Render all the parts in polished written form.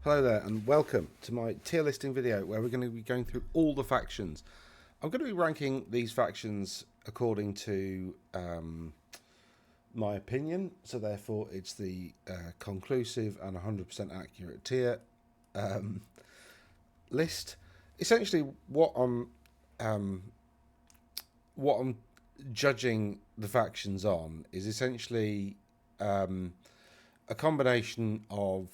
Hello there and welcome to my tier listing video where we're going to be going through all the factions. I'm going to be ranking these factions according to my opinion, so therefore it's the conclusive and 100% accurate tier list. Essentially what I'm judging the factions on is essentially a combination of,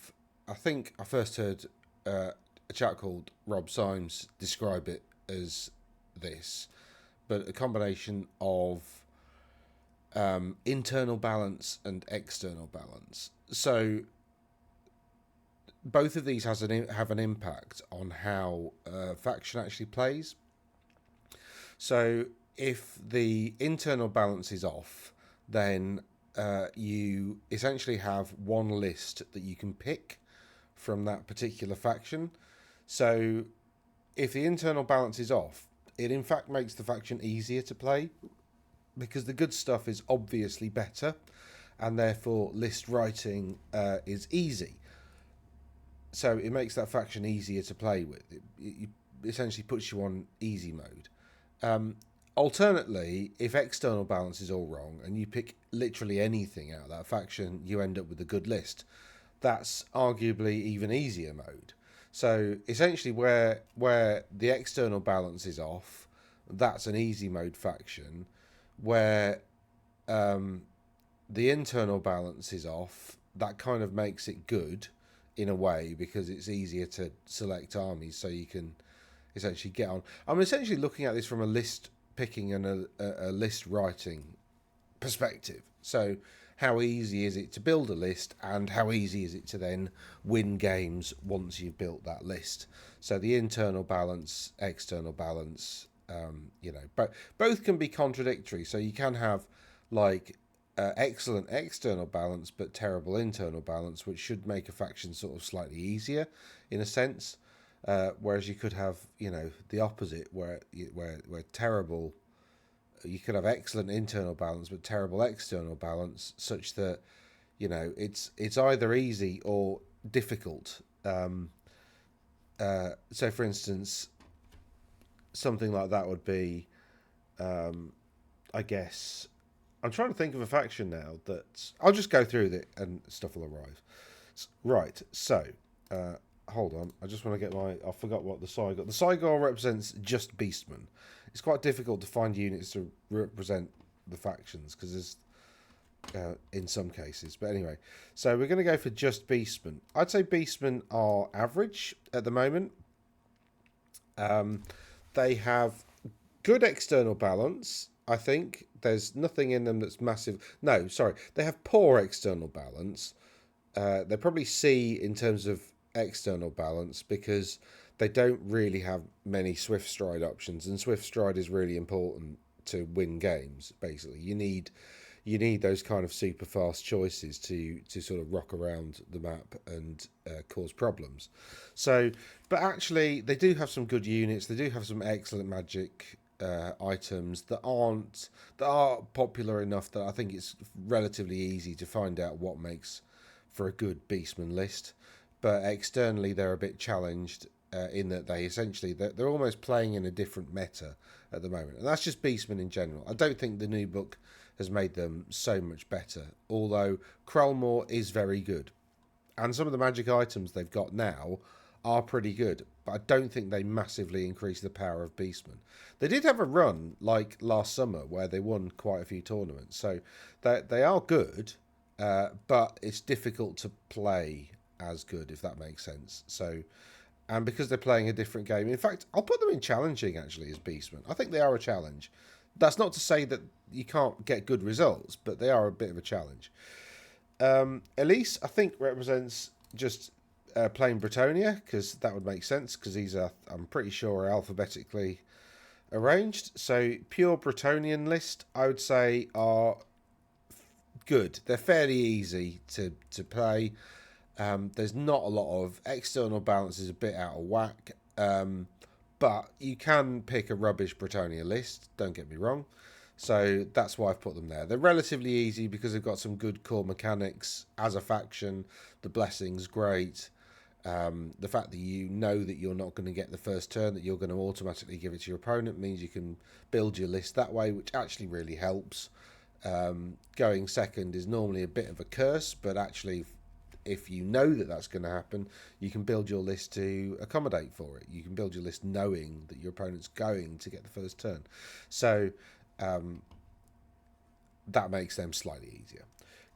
I think I first heard a chap called Rob Symes describe it as this, but a combination of internal balance and external balance. So both of these have an impact on how a faction actually plays. So if the internal balance is off, then you essentially have one list that you can pick from that particular faction. So if the internal balance is off, it in fact makes the faction easier to play because the good stuff is obviously better and therefore list writing is easy. So it makes that faction easier to play with. It essentially puts you on easy mode. Alternately, if external balance is all wrong and you pick literally anything out of that faction, you end up with a good list. That's arguably even easier mode. So essentially where the external balance is off, that's an easy mode faction. Where the internal balance is off, that kind of makes it good in a way because it's easier to select armies so you can essentially get on. I'm essentially looking at this from a list picking and a list writing perspective. So how easy is it to build a list and how easy is it to then win games once you've built that list? So the internal balance, external balance, but both can be contradictory. So you can have like excellent external balance but terrible internal balance, which should make a faction sort of slightly easier in a sense. Whereas you could have, the opposite, where terrible. You could have excellent internal balance but terrible external balance, such that it's either easy or difficult. So, for instance, something like that would be, I guess. I'm trying to think of a faction now that I'll just go through it and stuff will arrive. Right, so. Hold on, I just want to get I forgot what the Cygor. The Cygor represents just beastmen. It's quite difficult to find units to represent the factions because there's in some cases. But anyway, so we're going to go for just beastmen. I'd say beastmen are average at the moment. They have good external balance. I think there's nothing in them that's massive. No, sorry, they have poor external balance. They're probably C in terms of external balance because they don't really have many swift stride options, and swift stride is really important to win games. Basically, you need those kind of super fast choices to sort of rock around the map and cause problems. So, but actually, they do have some good units. They do have some excellent magic items that are popular enough that I think it's relatively easy to find out what makes for a good beastman list. But externally, they're a bit challenged in that they're almost playing in a different meta at the moment, and that's just beastmen in general. I don't think the new book has made them so much better, although Krellmore is very good, and some of the magic items they've got now are pretty good, but I don't think they massively increase the power of beastmen. They did have a run like last summer where they won quite a few tournaments, so they are good, but it's difficult to play as good, if that makes sense. So, and because they're playing a different game, in fact, I'll put them in challenging actually as beastmen. I think they are a challenge. That's not to say that you can't get good results, but they are a bit of a challenge. Elise, I think, represents just plain Bretonia, because that would make sense, because these are, I'm pretty sure, are alphabetically arranged. So pure Bretonian list, I would say, are good. They're fairly easy to play. There's not a lot of external balance is a bit out of whack, but you can pick a rubbish Bretonia list, don't get me wrong. So that's why I've put them there. They're relatively easy because they've got some good core mechanics as a faction. The blessing's great. The fact that you know that you're not going to get the first turn, that you're going to automatically give it to your opponent, means you can build your list that way, which actually really helps. Going second is normally a bit of a curse, but actually, if you know that that's going to happen, you can build your list to accommodate for it. You can build your list knowing that your opponent's going to get the first turn. So that makes them slightly easier.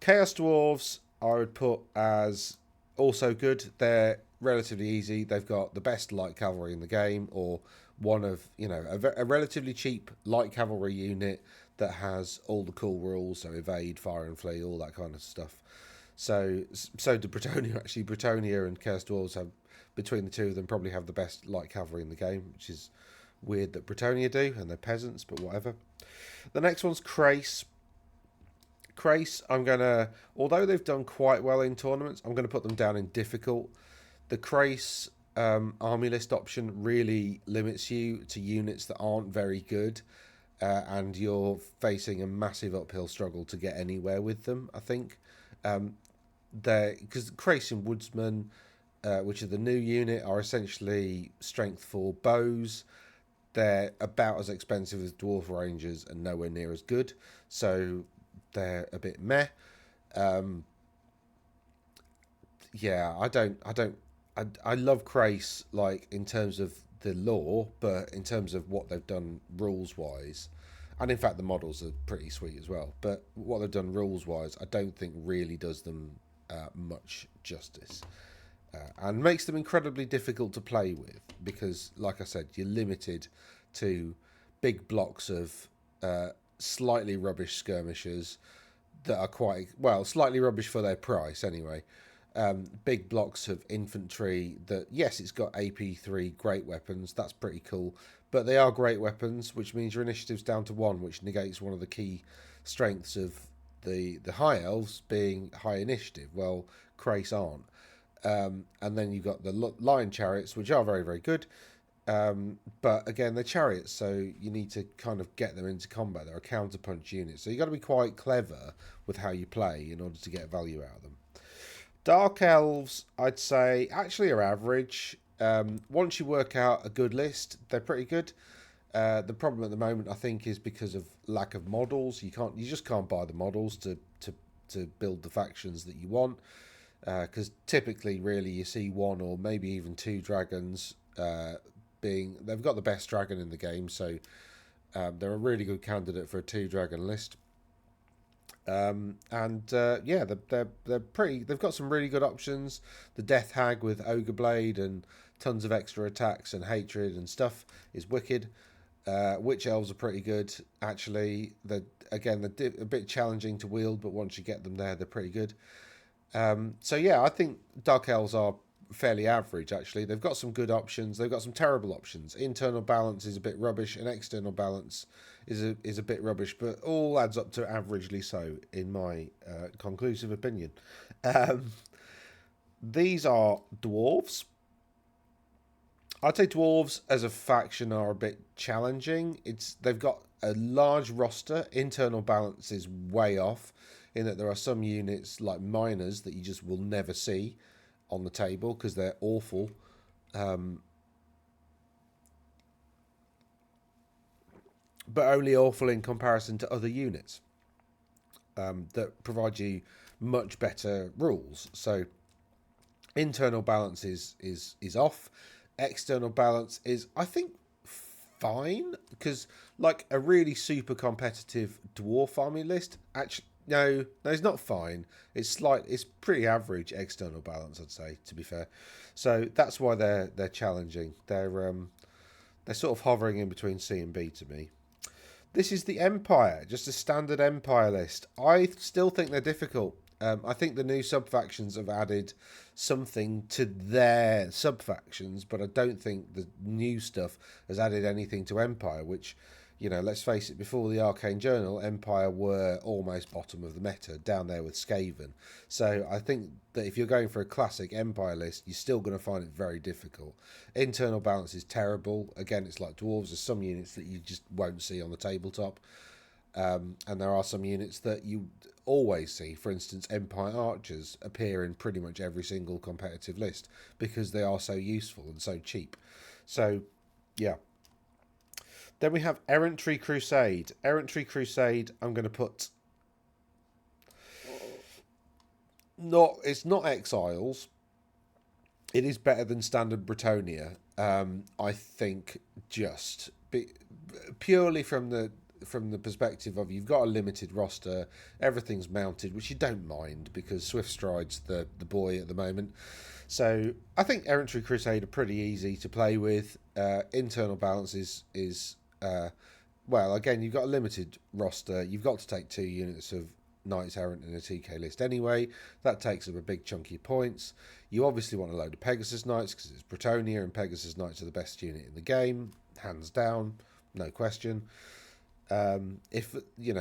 Chaos Dwarves, I would put as also good. They're relatively easy. They've got the best light cavalry in the game, or one of, a relatively cheap light cavalry unit that has all the cool rules, so evade, fire and flee, all that kind of stuff. So do Bretonnia. Actually, Bretonnia and Chaos Dwarves have, between the two of them, probably have the best light cavalry in the game, which is weird that Bretonnia do, and they're peasants, but whatever. The next one's Crace. Crace, I'm going to, although they've done quite well in tournaments, I'm going to put them down in difficult. The Crace army list option really limits you to units that aren't very good, and you're facing a massive uphill struggle to get anywhere with them, I think. Because Crace and Woodsman, which are the new unit, are essentially strength 4 bows. They're about as expensive as Dwarf Rangers and nowhere near as good. So they're a bit meh. Yeah, I love Crace, like, in terms of the lore, but in terms of what they've done rules wise, and in fact the models are pretty sweet as well, but what they've done rules wise, I don't think really does them much justice, and makes them incredibly difficult to play with, because, like I said, you're limited to big blocks of slightly rubbish skirmishers that are quite, well, slightly rubbish for their price anyway. Big blocks of infantry that, yes, it's got AP3 great weapons, that's pretty cool, but they are great weapons, which means your initiative's down to 1, which negates one of the key strengths of the high elves being high initiative. Well, Crace aren't. And then you've got the lion chariots, which are very, very good. But again, they're chariots, so you need to kind of get them into combat. They're a counterpunch unit, so you've got to be quite clever with how you play in order to get value out of them. Dark Elves, I'd say, actually are average. Once you work out a good list, they're pretty good. The problem at the moment, I think, is because of lack of models. You just can't buy the models to build the factions that you want. Because typically, really, you see 1 or maybe even 2 dragons. They've got the best dragon in the game, so they're a really good candidate for a 2-dragon list. Yeah, they're pretty. They've got some really good options. The Death Hag with Ogre Blade and tons of extra attacks and hatred and stuff is wicked. Witch Elves are pretty good, actually. They're a bit challenging to wield, but once you get them there, they're pretty good. So yeah, I think Dark Elves are fairly average, actually. They've got some good options. They've got some terrible options. Internal balance is a bit rubbish, and external balance is a bit rubbish, but all adds up to averagely so, in my conclusive opinion. These are dwarves. I'd say dwarves as a faction are a bit challenging. They've got a large roster. Internal balance is way off, in that there are some units like miners that you just will never see on the table because they're awful. But only awful in comparison to other units that provide you much better rules. So internal balance is off. External balance is, I think, fine, because like a really super competitive dwarf army list, actually, no, it's not fine. It's pretty average external balance, I'd say, to be fair. So that's why they're challenging. They're sort of hovering in between C and B to me. This is the Empire, just a standard Empire list. I still think they're difficult. I think the new sub-factions have added something to their sub-factions, but I don't think the new stuff has added anything to Empire, which, let's face it, before the Arcane Journal, Empire were almost bottom of the meta, down there with Skaven. So I think that if you're going for a classic Empire list, you're still going to find it very difficult. Internal balance is terrible. Again, it's like Dwarves. There's some units that you just won't see on the tabletop. And there are some units that you always see. For instance, Empire Archers appear in pretty much every single competitive list because they are so useful and so cheap. So, yeah. Then we have Errantry Crusade. Errantry Crusade, I'm going to put... It's not Exiles. It is better than Standard Bretonia. I think purely from the perspective of you've got a limited roster, everything's mounted, which you don't mind because Swift Stride's the boy at the moment. So I think Errantry Crusade are pretty easy to play with. Internal balance is well, again, you've got a limited roster. You've got to take 2 units of Knights Errant in a TK list anyway. That takes up a big chunk of your points. You obviously want a load of Pegasus Knights because it's Bretonia, and Pegasus Knights are the best unit in the game, hands down, no question. If you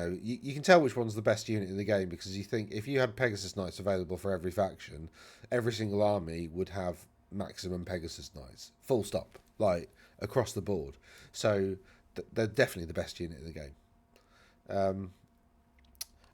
can tell which one's the best unit in the game because you think if you had Pegasus Knights available for every faction, every single army would have maximum Pegasus Knights, full stop, like across the board. So they're definitely the best unit in the game.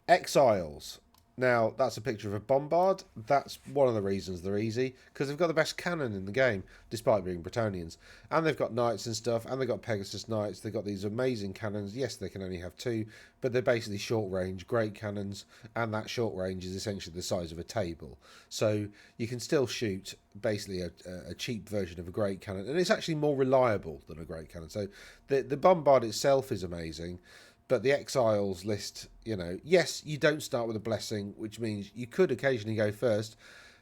Exiles. Now, that's a picture of a bombard. That's one of the reasons they're easy, because they've got the best cannon in the game, despite being Bretonians. And they've got knights and stuff, and they've got Pegasus knights. They've got these amazing cannons. Yes, they can only have 2, but they're basically short-range, great cannons, and that short range is essentially the size of a table. So you can still shoot basically a cheap version of a great cannon, and it's actually more reliable than a great cannon. So the bombard itself is amazing. But the Exiles list, yes, you don't start with a blessing, which means you could occasionally go first,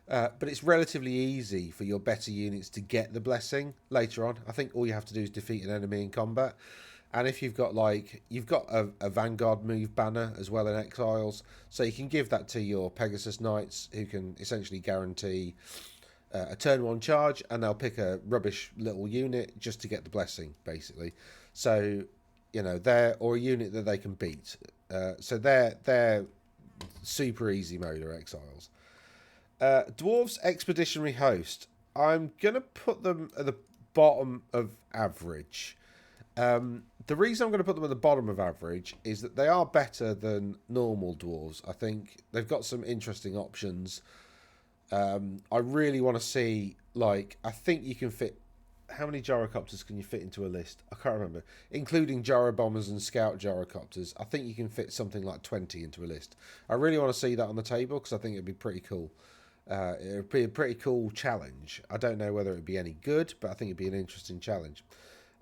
but it's relatively easy for your better units to get the blessing later on. I think all you have to do is defeat an enemy in combat. And if you've got a Vanguard move banner as well in Exiles, so you can give that to your Pegasus Knights, who can essentially guarantee a turn 1 charge, and they'll pick a rubbish little unit just to get the blessing, basically. So... they're or a unit that they can beat. So they're super easy mode or Exiles. Dwarves Expeditionary Host. I'm gonna put them at the bottom of average. The reason I'm going to put them at the bottom of average is that they are better than normal dwarves. I think they've got some interesting options. I really want to see, I think you can fit. How many gyrocopters can you fit into a list? I can't remember. Including gyro bombers and scout gyrocopters, I think you can fit something like 20 into a list. I really want to see that on the table because I think it'd be pretty cool. It would be a pretty cool challenge. I don't know whether it'd be any good, but I think it'd be an interesting challenge.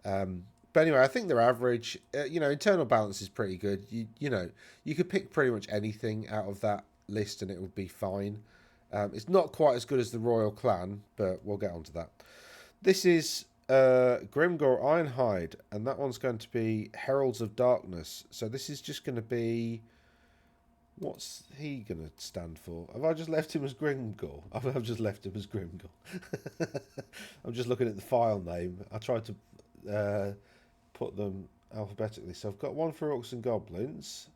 But anyway, I think they're average. Internal balance is pretty good. You could pick pretty much anything out of that list and it would be fine. It's not quite as good as the Royal Clan, but we'll get onto that. This is Grimgor Ironhide, and that one's going to be Heralds of Darkness. So this is just going to be... What's he going to stand for? Have I just left him as Grimgor? I've just left him as Grimgor. I'm just looking at the file name. I tried to put them alphabetically. So I've got one for Orcs and Goblins.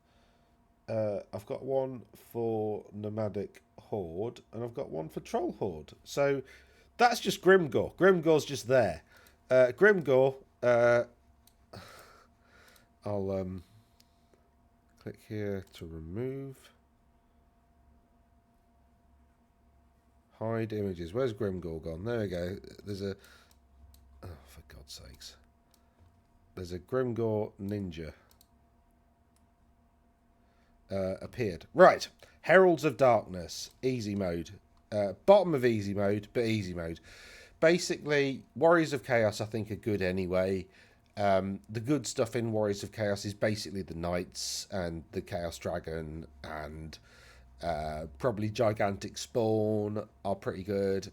I've got one for Nomadic Horde, and I've got one for Troll Horde. So... that's just Grimgor. Grimgor's just there. Grimgor, I'll click here to remove. Hide images. Where's Grimgor gone? There we go. There's a... oh, for God's sakes. There's a Grimgor ninja. Appeared. Right. Heralds of Darkness. Easy mode. Bottom of easy mode, but easy mode. Basically, Warriors of Chaos I think are good anyway. The good stuff in Warriors of Chaos is basically the Knights and the Chaos Dragon and probably Gigantic Spawn are pretty good.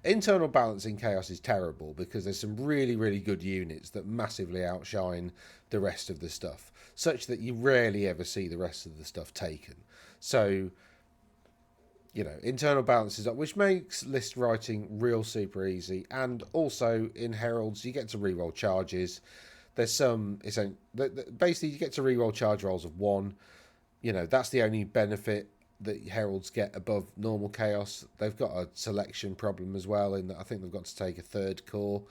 Internal balance in Chaos is terrible because there's some really, really good units that massively outshine the rest of the stuff, such that you rarely ever see the rest of the stuff taken. So... internal balance is up, which makes list writing real super easy. And also in Heralds, you get to reroll charges. There's some, basically you get to reroll charge rolls of 1. That's the only benefit that Heralds get above normal Chaos. They've got a selection problem as well in that I think they've got to take a 3rd core.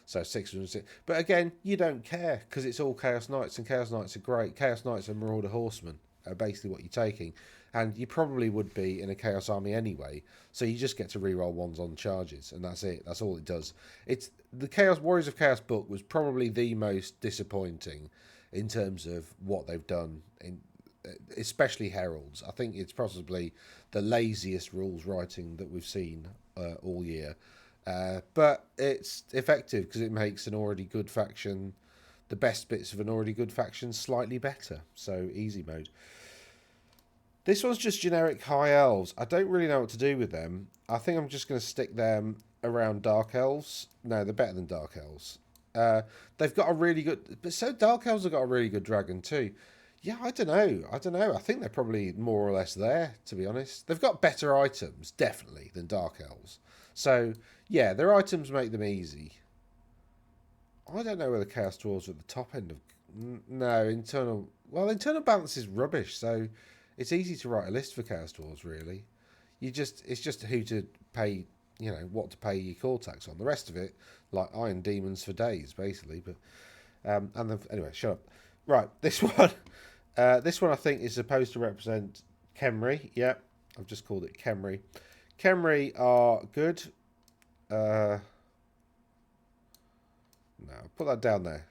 So 606. But again, you don't care because it's all Chaos Knights, and Chaos Knights are great. Chaos Knights and Marauder Horsemen are basically what you're taking. And you probably would be in a Chaos Army anyway. So you just get to reroll ones on charges, and that's it. That's all it does. It's the Chaos Warriors of Chaos book was probably the most disappointing in terms of what they've done, especially Heralds. I think it's possibly the laziest rules writing that we've seen all year. But it's effective because it makes an already good faction, the best bits of an already good faction, slightly better. So easy mode. This one's just generic High Elves. I don't really know what to do with them. I think I'm just going to stick them around Dark Elves. No, they're better than Dark Elves. They've got a really good... But so Dark Elves have got a really good dragon too. Yeah, I don't know. I think they're probably more or less there, to be honest. They've got better items, definitely, than Dark Elves. So, yeah, their items make them easy. I don't know whether Chaos Dwarves are at the top end of... No, internal... Well, internal balance is rubbish, so... It's easy to write a list for Chaos Dwarves, really. It's just who to pay, what to pay your core tax on. The rest of it, like Iron Demons for days, basically. But anyway, shut up. Right, this one, I think is supposed to represent Khemri. Yeah, I've just called it Khemri. Khemri are good. No, put that down there.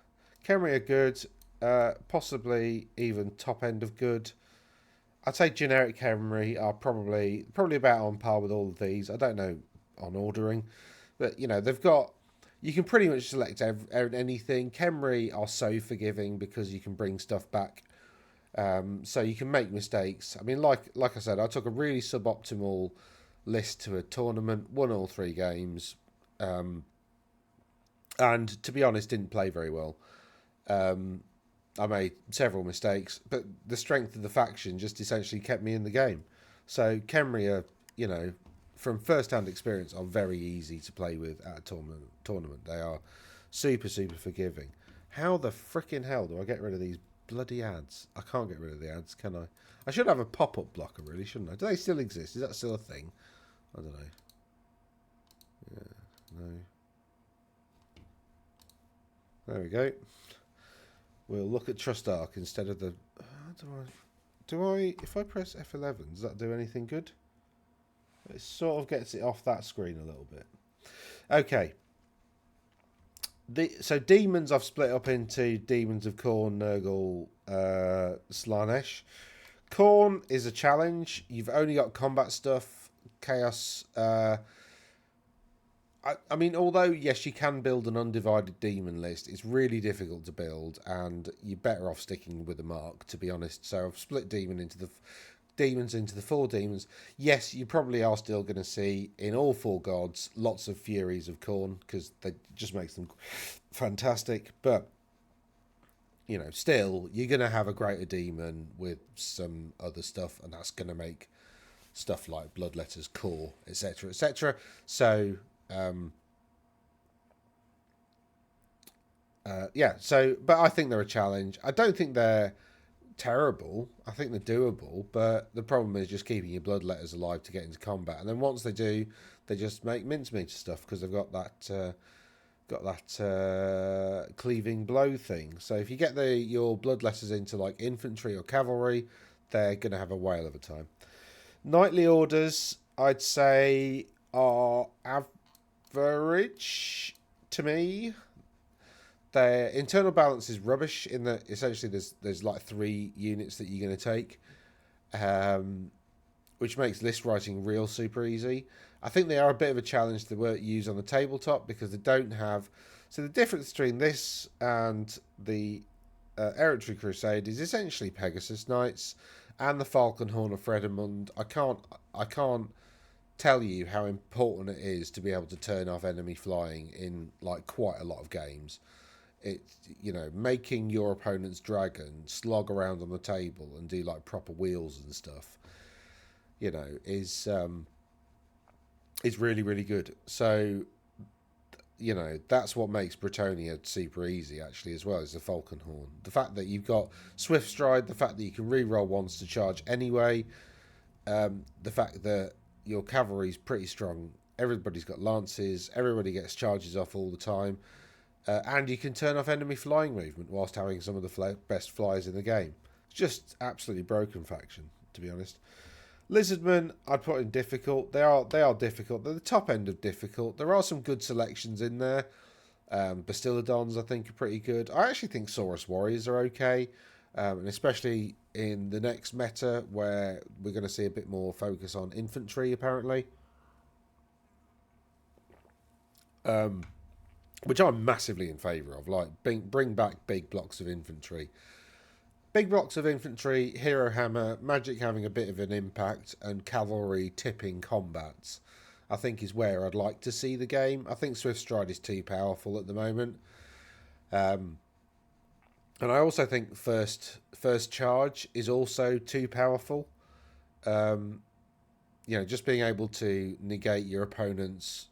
Khemri are good. Possibly even top end of good. I'd say generic Khemri are probably about on par with all of these. I don't know on ordering, but they've got. You can pretty much select anything. Khemri are so forgiving because you can bring stuff back, so you can make mistakes. I mean, like I said, I took a really suboptimal list to a tournament, won all 3 games, and to be honest, didn't play very well. I made several mistakes, but the strength of the faction just essentially kept me in the game. So Khemri are, from first-hand experience, are very easy to play with at a tournament. They are super, super forgiving. How the frickin' hell do I get rid of these bloody ads? I can't get rid of the ads, can I? I should have a pop-up blocker, really, shouldn't I? Do they still exist? Is that still a thing? I don't know. Yeah, no. There we go. We'll look at Trust Arc instead of the... If I press F11, does that do anything good? It sort of gets it off that screen a little bit. Okay. So demons I've split up into Demons of Khorne, Nurgle, Slaanesh. Khorne is a challenge. You've only got combat stuff. Chaos... I mean, although, yes, you can build an undivided demon list, it's really difficult to build, and you're better off sticking with a mark, to be honest. So I've split demons into the 4 demons. Yes, you probably are still going to see, in all 4 gods, lots of Furies of Khorne, because that just makes them fantastic. But, still, you're going to have a greater demon with some other stuff, and that's going to make stuff like Bloodletter's core, etc., etc. So... but I think they're a challenge. I don't think they're terrible. I think they're doable, but the problem is just keeping your bloodletters alive to get into combat. And then once they do, they just make mincemeat stuff because they've got that cleaving blow thing. So if you get your bloodletters into like infantry or cavalry, they're going to have a whale of a time. Knightly orders, I'd say, are average to me. Their internal balance is rubbish in that essentially there's like 3 units that you're going to take, which makes list writing real super easy. I think they are a bit of a challenge to use on the tabletop because they don't have... So the difference between this and the Hereditary Crusade is essentially Pegasus Knights and the Falconhorn of Fredemund. I can't tell you how important it is to be able to turn off enemy flying in like quite a lot of games. It's making your opponent's dragon slog around on the table and do like proper wheels and stuff is really, really good. So that's what makes Bretonnia super easy actually as well, is the Falconhorn. The fact that you've got Swift Stride, the fact that you can re-roll ones to charge anyway, the fact that your cavalry's pretty strong. Everybody's got lances. Everybody gets charges off all the time. And you can turn off enemy flying movement whilst having some of the best flyers in the game. It's just absolutely broken faction, to be honest. Lizardmen, I'd put in difficult. They are difficult. They're the top end of difficult. There are some good selections in there. Bastiladons, I think, are pretty good. I actually think Saurus Warriors are okay. And especially in the next meta where we're going to see a bit more focus on infantry, apparently. Which I'm massively in favour of. Like, bring back big blocks of infantry. Big blocks of infantry, hero hammer, magic having a bit of an impact, and cavalry tipping combats, I think is where I'd like to see the game. I think Swift Stride is too powerful at the moment. And I also think first charge is also too powerful. Just being able to negate your opponent's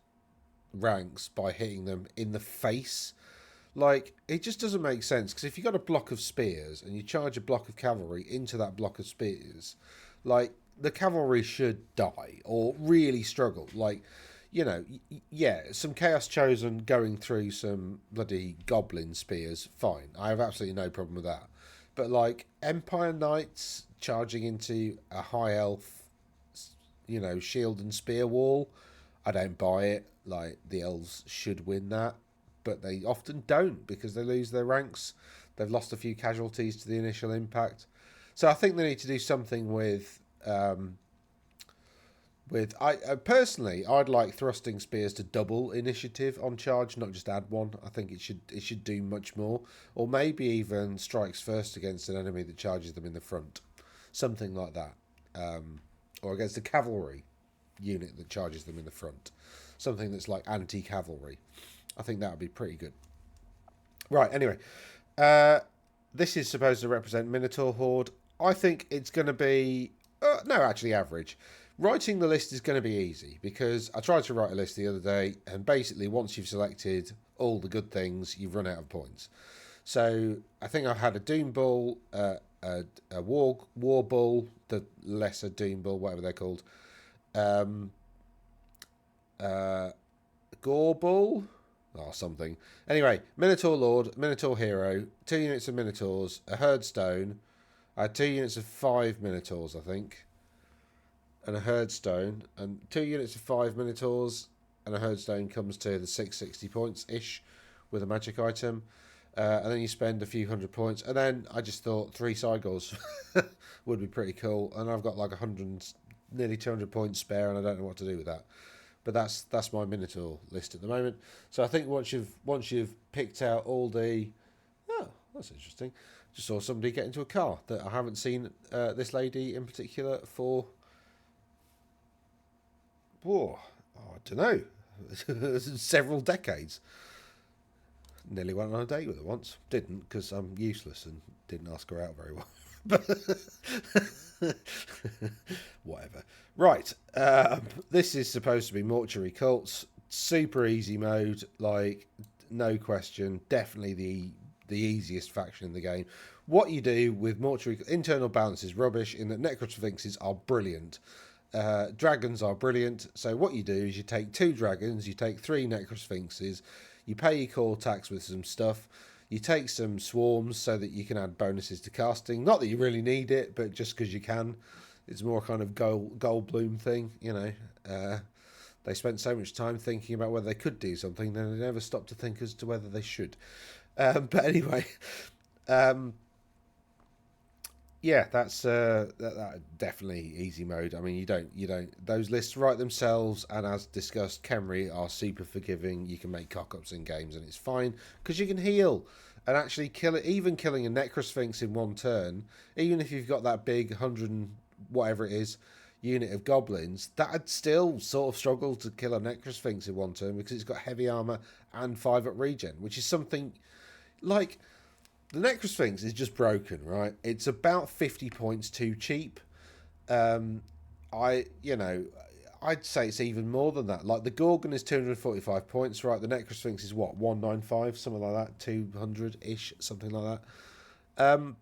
ranks by hitting them in the face. Like, it just doesn't make sense, because if you've got a block of spears and you charge a block of cavalry into that block of spears, like, the cavalry should die or really struggle. Like, some Chaos Chosen going through some bloody goblin spears, fine. I have absolutely no problem with that. But, like, Empire Knights charging into a high elf, shield and spear wall, I don't buy it. Like, the elves should win that, but they often don't because they lose their ranks. They've lost a few casualties to the initial impact. So I think they need to do something with personally, I'd like thrusting spears to double initiative on charge, not just add one. I think it should do much more, or maybe even strikes first against an enemy that charges them in the front, something like that, or against a cavalry unit that charges them in the front, something that's like anti-cavalry. I think that would be pretty good. Right, anyway. This is supposed to represent Minotaur Horde. I think it's going to be... average. Writing the list is going to be easy, because I tried to write a list the other day, and basically once you've selected all the good things, you've run out of points. So I think I had a Doom Bull, a War Bull, the lesser Doom Bull, whatever they're called, Gore Bull... or something. Anyway, Minotaur Lord, Minotaur Hero, 2 units of Minotaurs, a Herdstone. I had 2 units of 5 Minotaurs, I think, and a Herdstone, and 2 units of 5 Minotaurs, and a Herdstone comes to the 660 points-ish with a magic item. And then you spend a few $100 points, and then I just thought 3 Cygors would be pretty cool, and I've got like 100, nearly 200 points spare, and I don't know what to do with that. But that's my Minotaur list at the moment. So I think once you've picked out all the... Oh, that's interesting. Just saw somebody get into a car that I haven't seen this lady in particular for... Whoa, I don't know. Several decades. Nearly went on a date with her once. Didn't, because I'm useless and didn't ask her out very well. Whatever. Right. This is supposed to be Mortuary Cults. Super easy mode. Like, no question. Definitely the easiest faction in the game. What you do with Mortuary... Internal balance is rubbish in that Necrosphinxes are brilliant. Dragons are brilliant. So what you do is you take 2 dragons, you take 3 Necrosphinxes, you pay your core tax with some stuff, you take some swarms so that you can add bonuses to casting. Not that you really need it, but just because you can. It's more kind of Goldblum thing, They spent so much time thinking about whether they could do something, then they never stopped to think as to whether they should. But anyway, yeah, that's that definitely easy mode. I mean, you don't. Those lists write themselves, and as discussed, Khemri are super forgiving. You can make cock-ups in games, and it's fine because you can heal and actually kill it. Even killing a Necrosphinx in one turn, even if you've got that big 100 and whatever it is unit of goblins, that'd still sort of struggle to kill a Necrosphinx in one turn because it's got heavy armor and 5 up regen, which is something like. The Necrosphinx is just broken, right? It's about 50 points too cheap. I'd say it's even more than that. Like, the Gorgon is 245 points, right? The Necrosphinx is what, 195, something like that, 200-ish, something like that.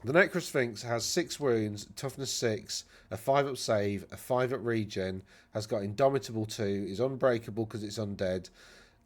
The Necrosphinx has 6 wounds, toughness 6, a 5 up save, a 5 up regen, has got Indomitable 2, is unbreakable because it's undead,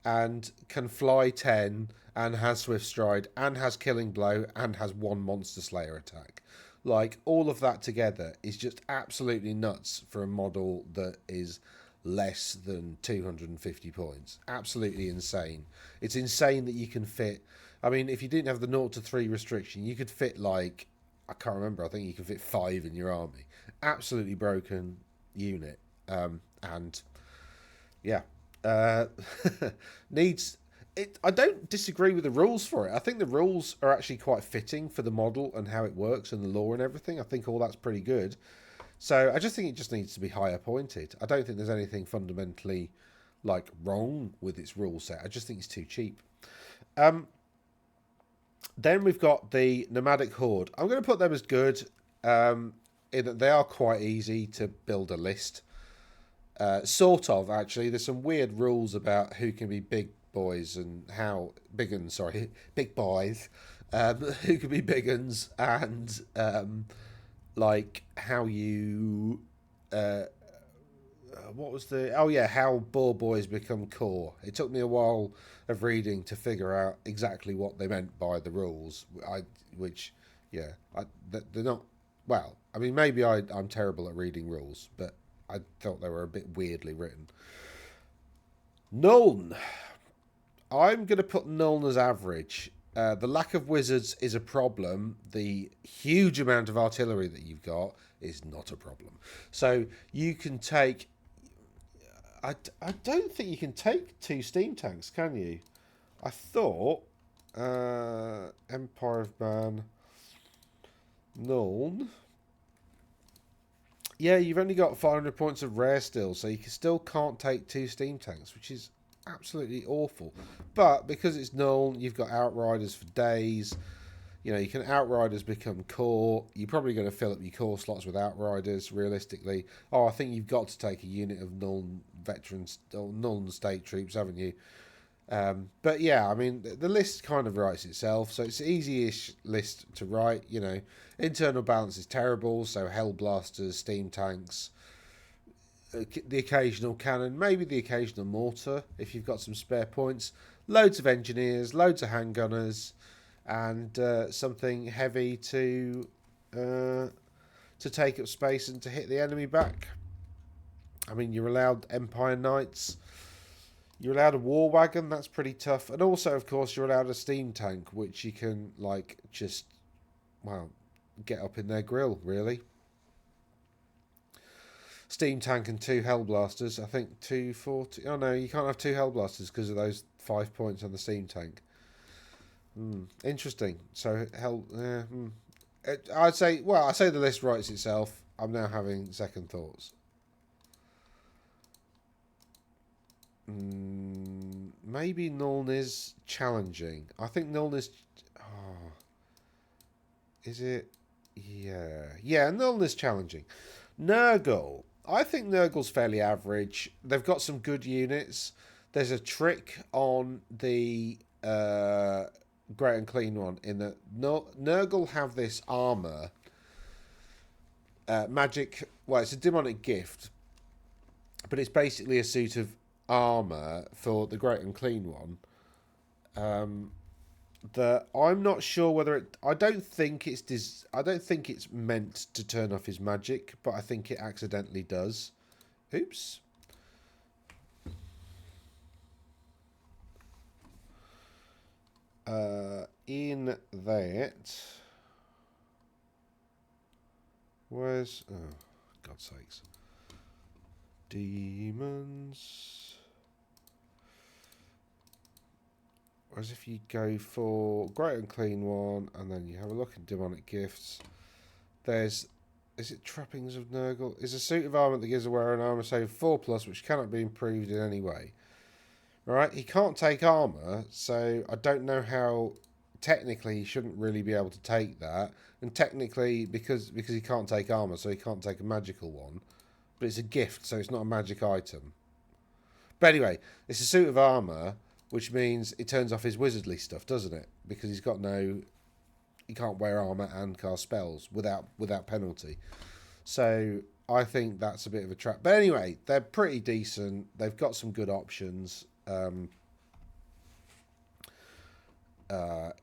and can fly 10 and has Swift Stride and has Killing Blow and has one Monster Slayer attack. Like, all of that together is just absolutely nuts for a model that is less than 250 points. Absolutely insane. It's insane that you can fit. I mean, if you didn't have the 0 to 3 restriction, you could fit like, I can't remember, I think you can fit 5 in your army. Absolutely broken unit. And yeah, uh, needs it. I don't disagree with the rules for it. I think the rules are actually quite fitting for the model and how it works and the lore and everything. I think all that's pretty good. So I just think it just needs to be higher pointed. I don't think there's anything fundamentally like wrong with its rule set. I just think it's too cheap. Then we've got the Nomadic Horde. I'm going to put them as good. In that they are quite easy to build a list. Sort of, actually. There's some weird rules about who can be big boys and how big uns, sorry, big boys, who can be big uns, and like how you, what was the? Oh yeah, how boar boys become core. It took me a while of reading to figure out exactly what they meant by the rules. They're not. Well, I mean, maybe I'm terrible at reading rules, but I thought they were a bit weirdly written. Nuln. I'm going to put Nuln as average. The lack of wizards is a problem. The huge amount of artillery that you've got is not a problem. So you can take... I don't think you can take 2 steam tanks, can you? I thought... Empire of Man... Nuln... Yeah, you've only got 500 points of rare still, so you still can't take 2 steam tanks, which is absolutely awful. But because it's null, you've got outriders for days. You know, you can outriders become core. You're probably going to fill up your core slots with outriders, realistically. Oh, I think you've got to take a unit of null veterans or null state troops, haven't you? But yeah, I mean, the list kind of writes itself, so it's an easy-ish list to write. You know, internal balance is terrible, so Hellblasters, steam tanks, the occasional cannon, maybe the occasional mortar if you've got some spare points. Loads of engineers, loads of handgunners, and something heavy to take up space and to hit the enemy back. I mean, you're allowed Empire Knights. You're allowed a war wagon, that's pretty tough. And also, of course, you're allowed a steam tank, which you can, like, just, well, get up in their grill, really. Steam tank and 2 Hellblasters. I think 240. Oh, no, you can't have 2 Hellblasters because of those 5 points on the steam tank. Interesting. So, I'd say, well, I say the list writes itself. I'm now having second thoughts. Maybe Nuln is challenging. I think Nuln is... Oh, is it? Yeah. Yeah, Nuln is challenging. Nurgle. I think Nurgle's fairly average. They've got some good units. There's a trick on the Great and Clean one in that Nurgle have this armor. Magic... Well, it's a demonic gift. But it's basically a suit of armor for the Great and Clean one. That I'm not sure whether it. I don't think it's meant to turn off his magic, but I think it accidentally does. Oops. In that, where's God's sakes, demons. Whereas if you go for Great and Clean one, and then you have a look at demonic gifts, there's, is it Trappings of Nurgle? Is a suit of armour that gives the wearer an armour save 4+, which cannot be improved in any way. Right, he can't take armour, so I don't know how. Technically, he shouldn't really be able to take that, and technically, because he can't take armour, so he can't take a magical one. But it's a gift, so it's not a magic item. But anyway, it's a suit of armour, which means it turns off his wizardly stuff, doesn't it? Because he can't wear armour and cast spells without penalty. So I think that's a bit of a trap. But anyway, they're pretty decent. They've got some good options.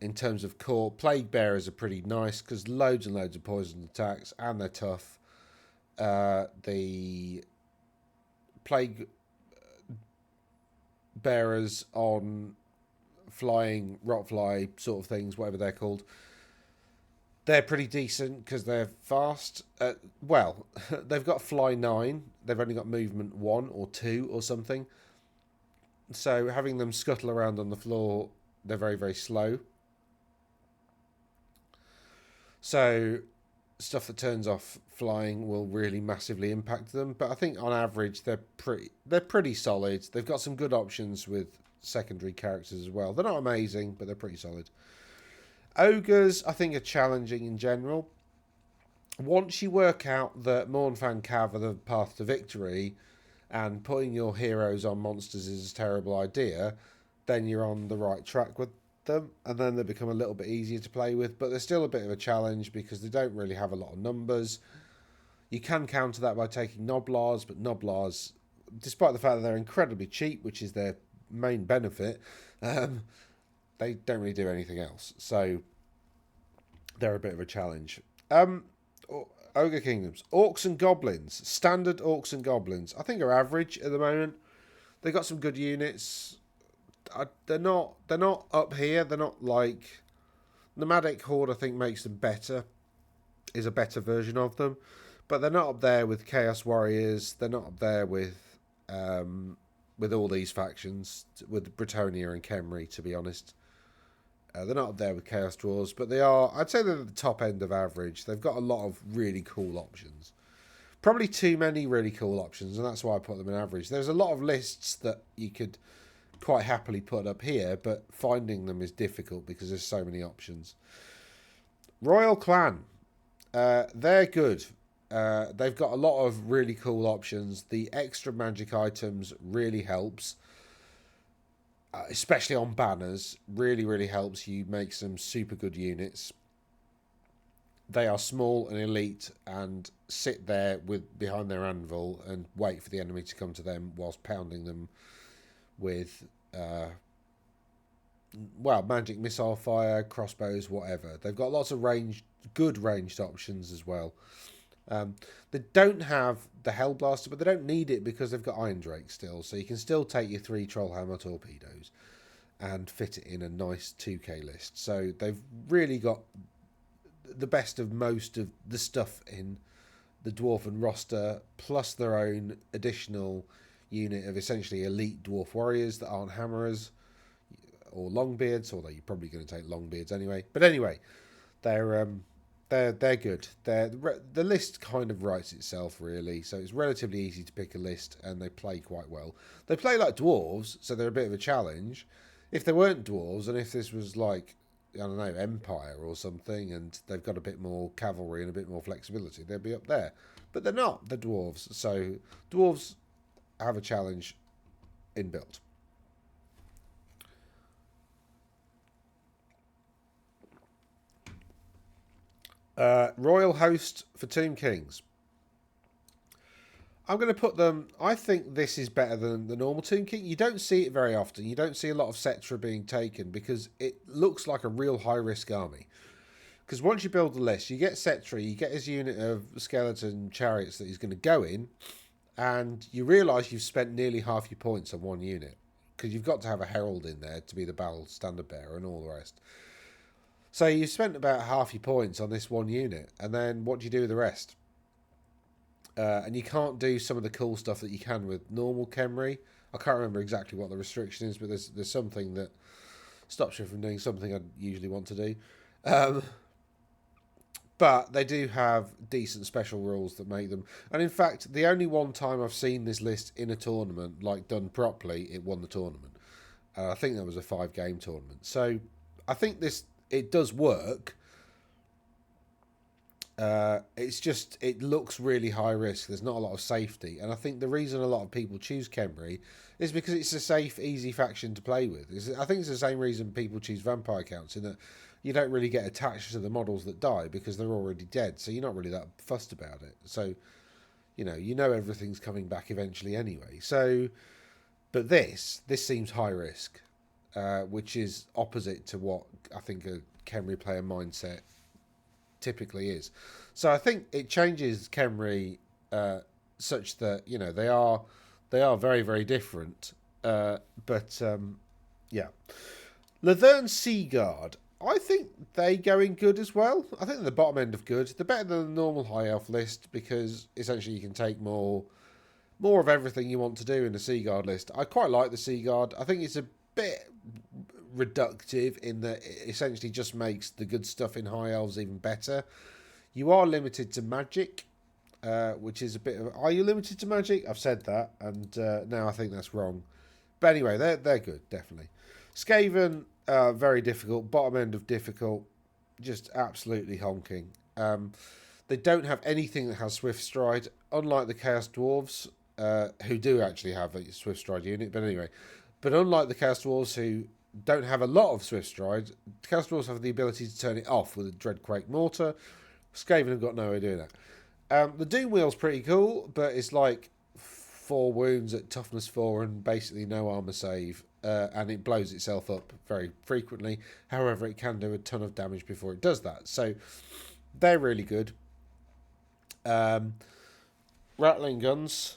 In terms of core, Plague Bearers are pretty nice because loads and loads of poison attacks and they're tough. The Plague Bearers on flying rotfly sort of things, whatever they're called, they're pretty decent because they're fast. Well, they've got fly 9. They've only got movement 1 or 2 or something. So having them scuttle around on the floor, they're very, very slow. So stuff that turns off flying will really massively impact them. But I think on average they're pretty solid. They've got some good options with secondary characters as well. They're not amazing, but they're pretty solid. Ogres, I think, are challenging in general. Once you work out that Mournfang Cav are the path to victory, and putting your heroes on monsters is a terrible idea, then you're on the right track with them, and then they become a little bit easier to play with, but they're still a bit of a challenge because they don't really have a lot of numbers. You can counter that by taking Noblars, but Noblars, despite the fact that they're incredibly cheap, which is their main benefit, they don't really do anything else, so they're a bit of a challenge. Ogre Kingdoms. Orcs and Goblins. Standard Orcs and Goblins. I think are average at the moment. They got some good units. They're not up here. They're not like... Nomadic Horde, I think, makes them better. Is a better version of them. But they're not up there with Chaos Warriors. They're not up there with all these factions. With Bretonnia and Khemri, to be honest. They're not up there with Chaos Dwarves, but they are... I'd say they're at the top end of average. They've got a lot of really cool options. Probably too many really cool options, and that's why I put them in average. There's a lot of lists that you could quite happily put up here, but finding them is difficult because there's so many options. Royal Clan. They're good. They've got a lot of really cool options. The extra magic items really helps. Especially on banners, really helps you make some super good units. They are small and elite and sit there behind their anvil and wait for the enemy to come to them whilst pounding them with magic missile fire, crossbows, whatever. They've got lots of good ranged options as well. They don't have the Hellblaster, but they don't need it because they've got Iron Drake still. So you can still take your 3 Trollhammer torpedoes and fit it in a nice 2k list. So they've really got the best of most of the stuff in the Dwarven roster, plus their own additional unit of essentially elite Dwarf Warriors that aren't Hammerers or Longbeards, although you're probably going to take Longbeards anyway. But anyway, they're good. The list kind of writes itself, really, so it's relatively easy to pick a list, and they play quite well. They play like dwarves, so they're a bit of a challenge. If they weren't dwarves, and if this was like, I don't know, Empire or something, and they've got a bit more cavalry and a bit more flexibility, they'd be up there. But they're not. They're dwarves, so dwarves have a challenge inbuilt. Royal Host for Tomb Kings. I'm going to put them... I think this is better than the normal Tomb King. You don't see it very often. You don't see a lot of Cetra being taken because it looks like a real high-risk army. Because once you build the list, you get Cetra, you get his unit of skeleton chariots that he's going to go in, and you realise you've spent nearly half your points on one unit. Because you've got to have a herald in there to be the battle standard bearer and all the rest. So you spent about half your points on this one unit, and then what do you do with the rest? And you can't do some of the cool stuff that you can with normal Khemri. I can't remember exactly what the restriction is, but there's something that stops you from doing something I'd usually want to do. But they do have decent special rules that make them... And in fact, the only one time I've seen this list in a tournament, like done properly, it won the tournament. I think that was a 5-game tournament. So I think it does work. It's just, it looks really high risk. There's not a lot of safety. And I think the reason a lot of people choose Khemri is because it's a safe, easy faction to play with. I think it's the same reason people choose vampire counts, in that you don't really get attached to the models that die because they're already dead. So you're not really that fussed about it. So, you know everything's coming back eventually anyway. So, but this seems high risk. which is opposite to what I think a Khemri player mindset typically is. So I think it changes Khemri such that they are very very different. But yeah, Laverne Seaguard. I think they go in good as well. I think they're the bottom end of good. They're better than the normal high elf list because essentially you can take more of everything you want to do in the Seaguard list. I quite like the Seaguard. I think it's a bit reductive in that it essentially just makes the good stuff in high elves even better. You are limited to magic, which is a bit of... Are you limited to magic? I've said that, and now I think that's wrong. But anyway, they're good, definitely. Skaven, very difficult. Bottom end of difficult. Just absolutely honking. They don't have anything that has Swift Stride, unlike the Chaos Dwarves, who do actually have a Swift Stride unit. But anyway, but unlike the Chaos Dwarves, who don't have a lot of Swift Stride, Chaos Dwarves have the ability to turn it off with a Dreadquake Mortar. Skaven have got no way of doing that. The Doom Wheel's pretty cool, but it's like 4 wounds at toughness 4 and basically no armor save. And it blows itself up very frequently. However, it can do a ton of damage before it does that. So they're really good. Rattling guns,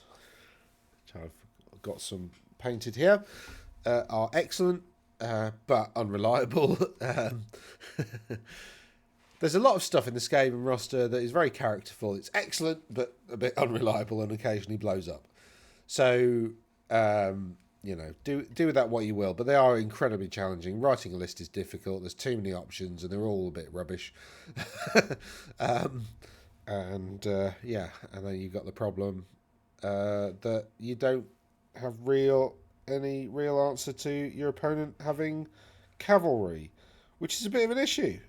which I've got some painted here, are excellent, but unreliable. There's a lot of stuff in the Skaven roster that is very characterful. It's excellent, but a bit unreliable and occasionally blows up. So, do with that what you will. But they are incredibly challenging. Writing a list is difficult. There's too many options, and they're all a bit rubbish. And then you've got the problem that you don't have any real answer to your opponent having cavalry, which is a bit of an issue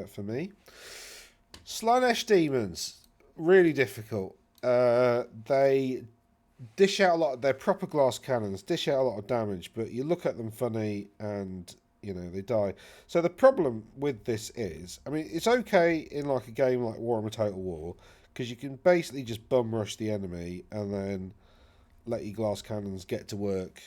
for me. Slaanesh demons, really difficult. They dish out a lot. They're proper glass cannons, dish out a lot of damage, but you look at them funny and they die. So the problem with this is, I mean, it's okay in like a game like Warhammer Total War because you can basically just bum rush the enemy and then let your glass cannons get to work,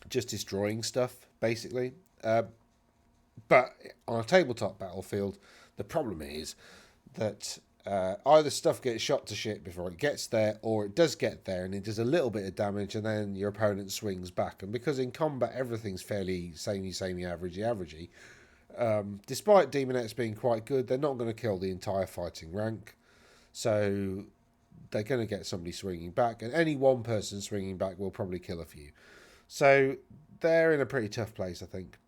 just destroying stuff basically. But on a tabletop battlefield, the problem is that either stuff gets shot to shit before it gets there, or it does get there and it does a little bit of damage and then your opponent swings back. And because in combat everything's fairly samey, averagey, despite Demonettes being quite good, they're not going to kill the entire fighting rank. So they're going to get somebody swinging back, and any one person swinging back will probably kill a few. So they're in a pretty tough place, I think.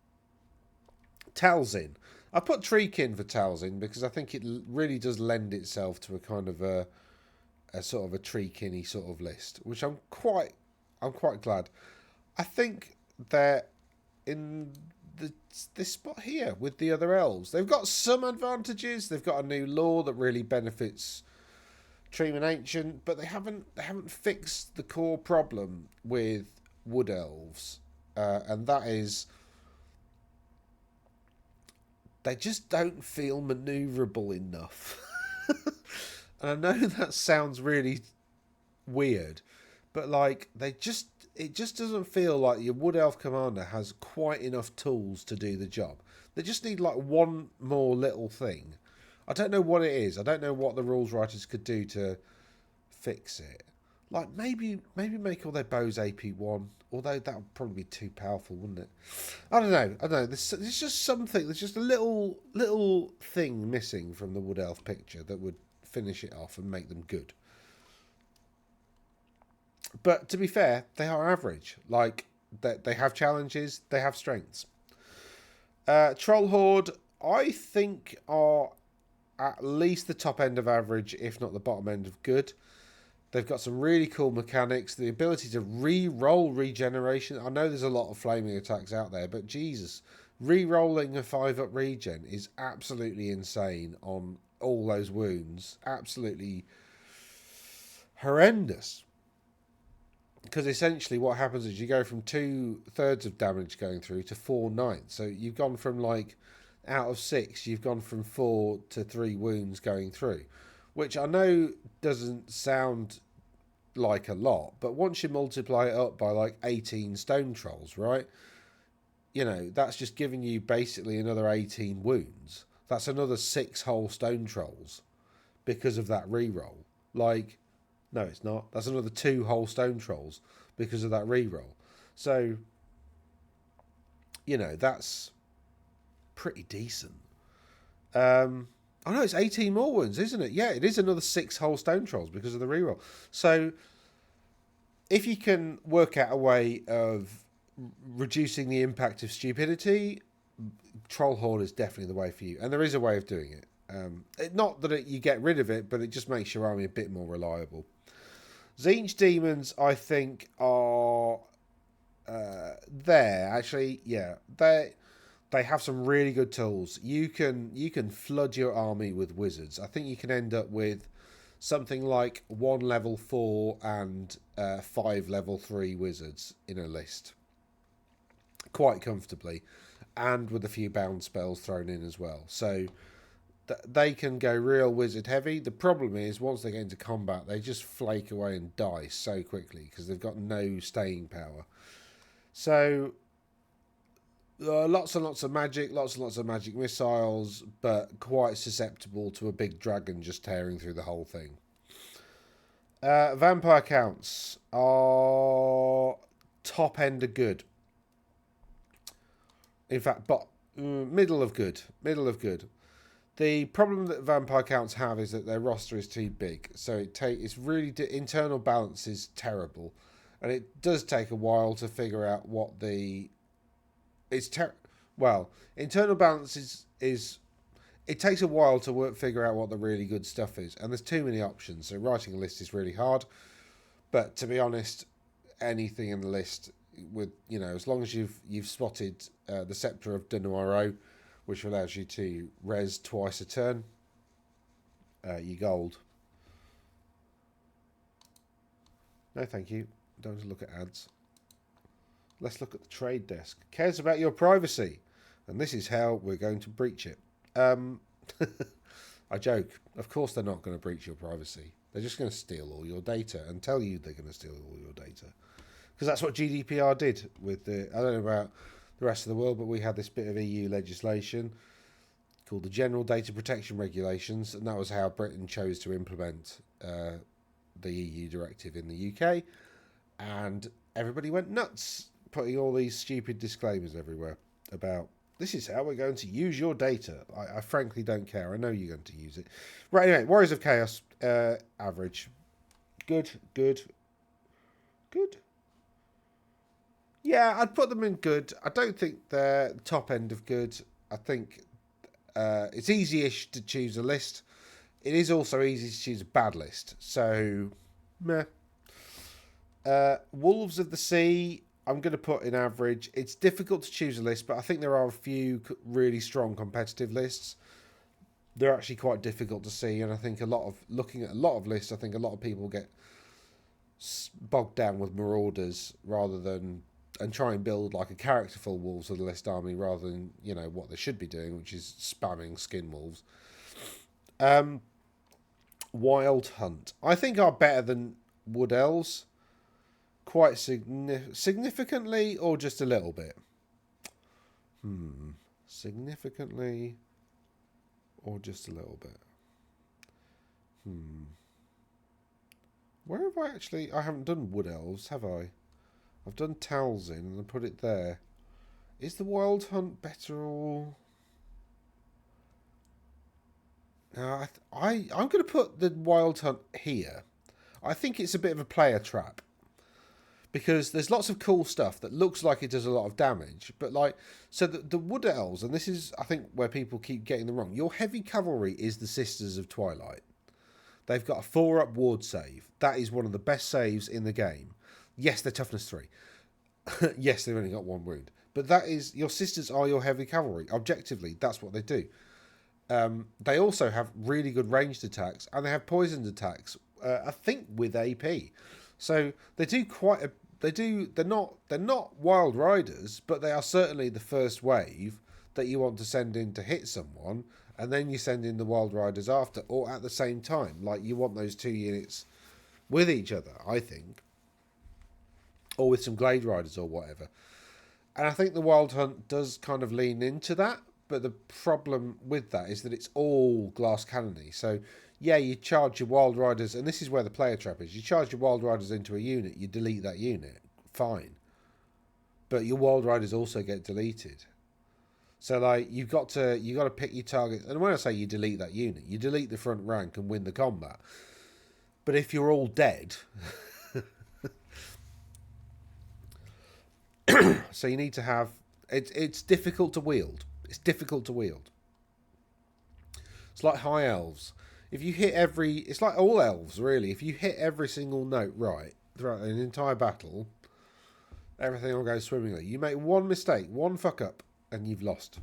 Talzin. I put Treekin for Talzin because I think it really does lend itself to a kind of a sort of a Treekin-y sort of list, which I'm quite glad. I think they're in this spot here with the other elves. They've got some advantages. They've got a new law that really benefits Treeman Ancient, but they haven't fixed the core problem with Wood Elves, and that is they just don't feel manoeuvrable enough. And I know that sounds really weird, but like it just doesn't feel like your Wood Elf commander has quite enough tools to do the job. They just need like one more little thing. I don't know what it is. I don't know what the rules writers could do to fix it. Like maybe make all their bows AP1, although that would probably be too powerful, wouldn't it? I don't know. There's just something. There's just a little thing missing from the Wood Elf picture that would finish it off and make them good. But to be fair, they are average. Like they have challenges, they have strengths. Troll Horde, I think, are at least the top end of average, if not the bottom end of good. They've got some really cool mechanics. The ability to re-roll regeneration. I know there's a lot of flaming attacks out there, but Jesus, re-rolling a 5-up regen is absolutely insane on all those wounds. Absolutely horrendous. Because essentially what happens is you go from 2/3 of damage going through to 4/9. So you've gone from like out of 6, you've gone from 4 to 3 wounds going through. Which I know doesn't sound like a lot, but once you multiply it up by like 18 stone trolls, right? You know, that's just giving you basically another 18 wounds. That's another 6 whole stone trolls because of that reroll. Like, no, it's not. That's another 2 whole stone trolls because of that reroll. So, you know, that's pretty decent. Oh no, it's 18 more wounds, isn't it? Yeah, it is another 6 whole stone trolls because of the reroll. So, if you can work out a way of reducing the impact of stupidity, Troll Horde is definitely the way for you. And there is a way of doing it. Not that you get rid of it, but it just makes your army a bit more reliable. Tzeentch Demons, I think, are there. Actually, yeah. They have some really good tools. You can flood your army with wizards. I think you can end up with something like 1 level 4 and 5 level 3 wizards in a list quite comfortably, and with a few bound spells thrown in as well. So they can go real wizard heavy. The problem is once they get into combat, they just flake away and die so quickly because they've got no staying power. So lots and lots of magic, lots and lots of magic missiles, but quite susceptible to a big dragon just tearing through the whole thing. Vampire counts are top end of good. In fact, middle of good. Middle of good. The problem that vampire counts have is that their roster is too big, so it's really internal balance is terrible, and it does take a while to figure out what the internal balance is it takes a while to figure out what the really good stuff is, and there's too many options. So writing a list is really hard. But to be honest, anything in the list with as long as you've spotted the Scepter of Denuaro, which allows you to res twice a turn, you gold. No, thank you. Don't look at ads. Let's look at the trade desk. Cares about your privacy, and this is how we're going to breach it. I joke. Of course, they're not going to breach your privacy. They're just going to steal all your data and tell you they're going to steal all your data. Because that's what GDPR did with I don't know about the rest of the world, but we had this bit of EU legislation called the General Data Protection Regulations, and that was how Britain chose to implement the EU directive in the UK. And everybody went nuts, putting all these stupid disclaimers everywhere about this is how we're going to use your data. I frankly don't care. I know you're going to use it. Right, anyway, Warriors of Chaos, average. Good. Yeah, I'd put them in good. I don't think they're top end of good. I think it's easy-ish to choose a list. It is also easy to choose a bad list. So, meh. Wolves of the Sea, I'm going to put in average. It's difficult to choose a list, but I think there are a few really strong competitive lists. They're actually quite difficult to see, and I think looking at a lot of lists, I think a lot of people get bogged down with marauders rather than and try and build like a characterful Wolves of the List army rather than what they should be doing, which is spamming skin wolves. Wild Hunt, I think, are better than Wood Elves. Quite significantly, or just a little bit? Significantly, or just a little bit? Where have I actually... I haven't done Wood Elves, have I? I've done Talzin and I put it there. Is the Wild Hunt better or... I'm going to put the Wild Hunt here. I think it's a bit of a player trap. Because there's lots of cool stuff that looks like it does a lot of damage. But so the Wood Elves, and this is, I think, where people keep getting them wrong. Your heavy cavalry is the Sisters of Twilight. They've got a 4-up ward save. That is one of the best saves in the game. Yes, they're toughness 3. Yes, they've only got 1 wound. But that is, your sisters are your heavy cavalry. Objectively, that's what they do. They also have really good ranged attacks, and they have poisoned attacks, I think, with AP. So they do quite a... They're not Wild Riders, but they are certainly the first wave that you want to send in to hit someone, and then you send in the Wild Riders after, or at the same time. Like, you want those 2 units with each other, I think. Or with some Glade Riders or whatever. And I think the Wild Hunt does kind of lean into that. But the problem with that is that it's all glass cannony. So, yeah, you charge your Wild Riders, and this is where the player trap is. You charge your Wild Riders into a unit, you delete that unit. Fine. But your Wild Riders also get deleted. So, like, you've got to pick your target. And when I say you delete that unit, you delete the front rank and win the combat. But if you're all dead... So you need to have... It's difficult to wield. It's difficult to wield. It's like high elves. If you hit every... It's like all elves, really. If you hit every single note right throughout an entire battle, everything will go swimmingly. You make one mistake, one fuck up, and you've lost.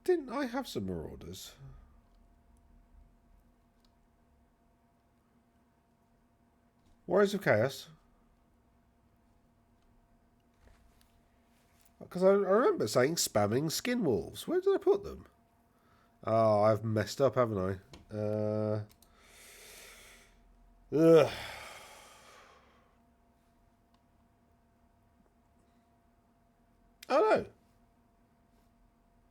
Didn't I have some Marauders? Warriors of Chaos. Because I remember saying spamming skin wolves. Where did I put them? Oh, I've messed up, haven't I? Ugh. Oh, no.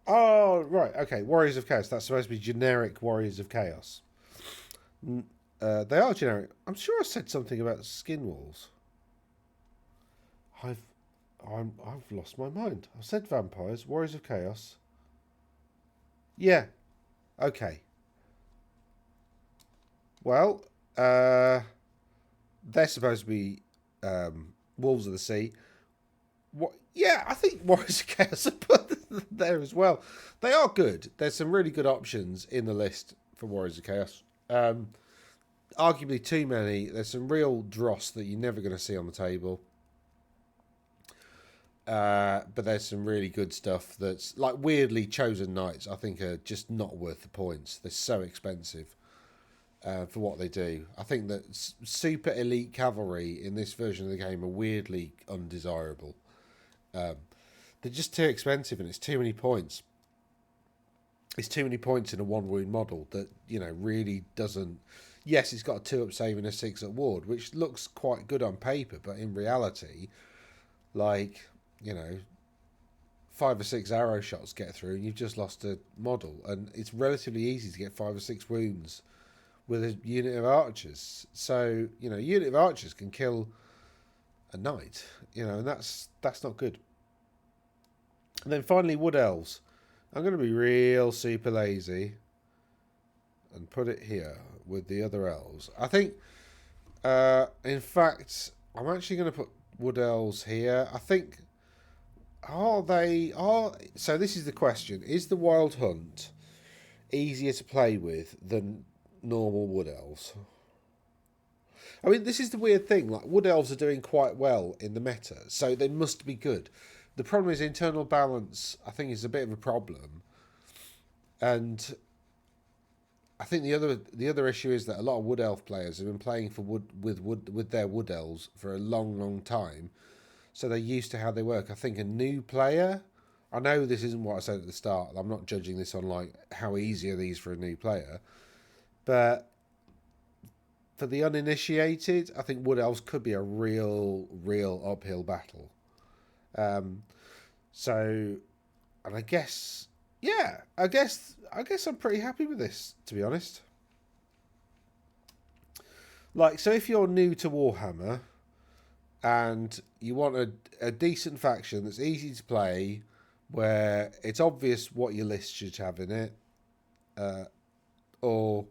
Oh, right. Okay. Warriors of Chaos. That's supposed to be generic Warriors of Chaos. They are generic. I'm sure I said something about skin wolves. I've lost my mind. I said vampires, Warriors of Chaos. Yeah. Okay. Well, they're supposed to be Wolves of the Sea. What? Yeah, I think Warriors of Chaos are put there as well. They are good. There's some really good options in the list for Warriors of Chaos. Arguably too many. There's some real dross that you're never going to see on the table. But there's some really good stuff that's like weirdly chosen knights. I think are just not worth the points. They're so expensive for what they do. I think that super elite cavalry in this version of the game are weirdly undesirable. They're just too expensive, and it's too many points. It's too many points in a one wound model that really doesn't. Yes, it's got a 2-up save and a 6-up ward, which looks quite good on paper, but in reality, 5 or 6 arrow shots get through and you've just lost a model. And it's relatively easy to get 5 or 6 wounds with a unit of archers. So, a unit of archers can kill a knight, and that's not good. And then finally, Wood Elves. I'm going to be real super lazy and put it here with the other elves. I think, in fact, I'm actually going to put Wood Elves here. I think, so this is the question. Is the Wild Hunt easier to play with than normal Wood Elves? I mean, this is the weird thing. Like, Wood Elves are doing quite well in the meta, so they must be good. The problem is internal balance, I think, is a bit of a problem. And I think the other issue is that a lot of Wood Elf players have been playing with their Wood Elves for a long, long time, so they're used to how they work. I think a new player, I know this isn't what I said at the start. I'm not judging this on like how easy are these for a new player, but for the uninitiated, I think Wood Elves could be a real uphill battle. And I guess. Yeah, I guess I'm pretty happy with this, to be honest. Like, so if you're new to Warhammer and you want a decent faction that's easy to play, where it's obvious what your list should have in it, or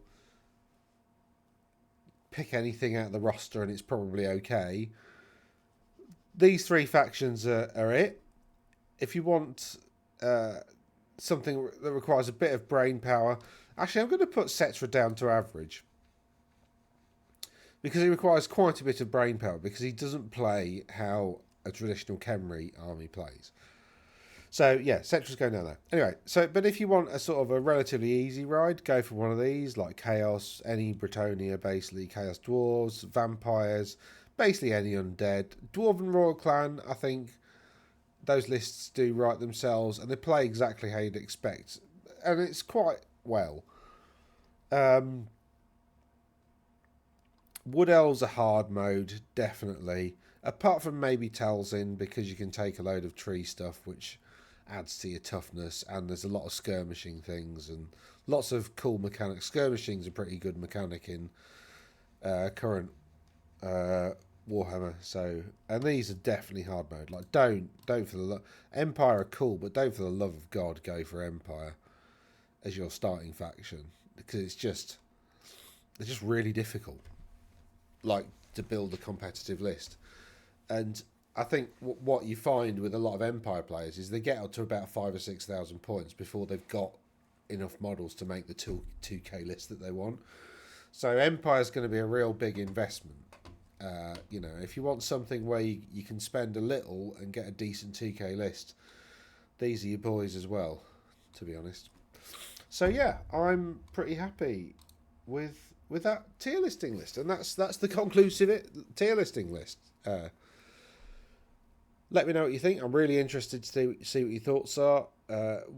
pick anything out of the roster and it's probably okay, these 3 factions are it. If you want... something that requires a bit of brain power. Actually, I'm going to put Cetra down to average because he requires quite a bit of brain power because he doesn't play how a traditional Khemri army plays. So yeah, Cetra's going down there. Anyway, but if you want a sort of a relatively easy ride, go for one of these like Chaos, any Bretonia, basically Chaos Dwarves, Vampires, basically any Undead. Dwarven Royal Clan, I think those lists do write themselves, and they play exactly how you'd expect, and it's quite well. Wood Elves are hard mode, definitely. Apart from maybe Talzin, because you can take a load of tree stuff, which adds to your toughness, and there's a lot of skirmishing things and lots of cool mechanics. Skirmishing's a pretty good mechanic in current Warhammer. So, and these are definitely hard mode. Like, don't for the Empire are cool, but don't for the love of God go for Empire as your starting faction, because it's just really difficult. Like, to build a competitive list. And I think what you find with a lot of Empire players is they get up to about 5,000 or 6,000 points before they've got enough models to make the 2K list that they want. So Empire's going to be a real big investment. You know, if you want something where you can spend a little and get a decent 2K list, these are your boys as well, to be honest. So yeah, I'm pretty happy with that tier listing list, and that's the conclusive tier listing list. Let me know what you think. I'm really interested to see what your thoughts are.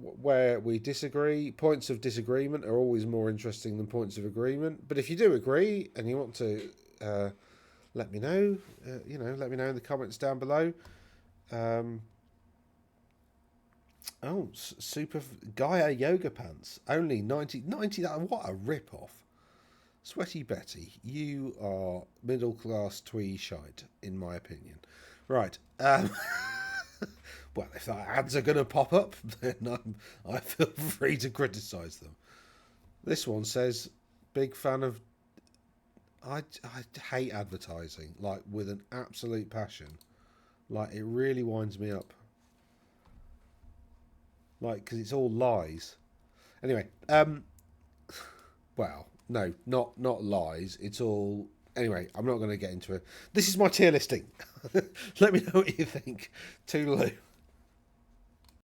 Where we disagree, points of disagreement are always more interesting than points of agreement. But if you do agree and you want to let me know, let me know in the comments down below. Super Gaia yoga pants, only 90. What a rip-off. Sweaty Betty, you are middle class twee shite, in my opinion. Right. Well, if that ads are going to pop up, then I feel free to criticise them. This one says, big fan of... I hate advertising, like, with an absolute passion. Like, it really winds me up. Like, because it's all lies. Anyway, well, no, not lies. It's all... Anyway, I'm not going to get into it. This is my tier listing. Let me know what you think. Toodaloo.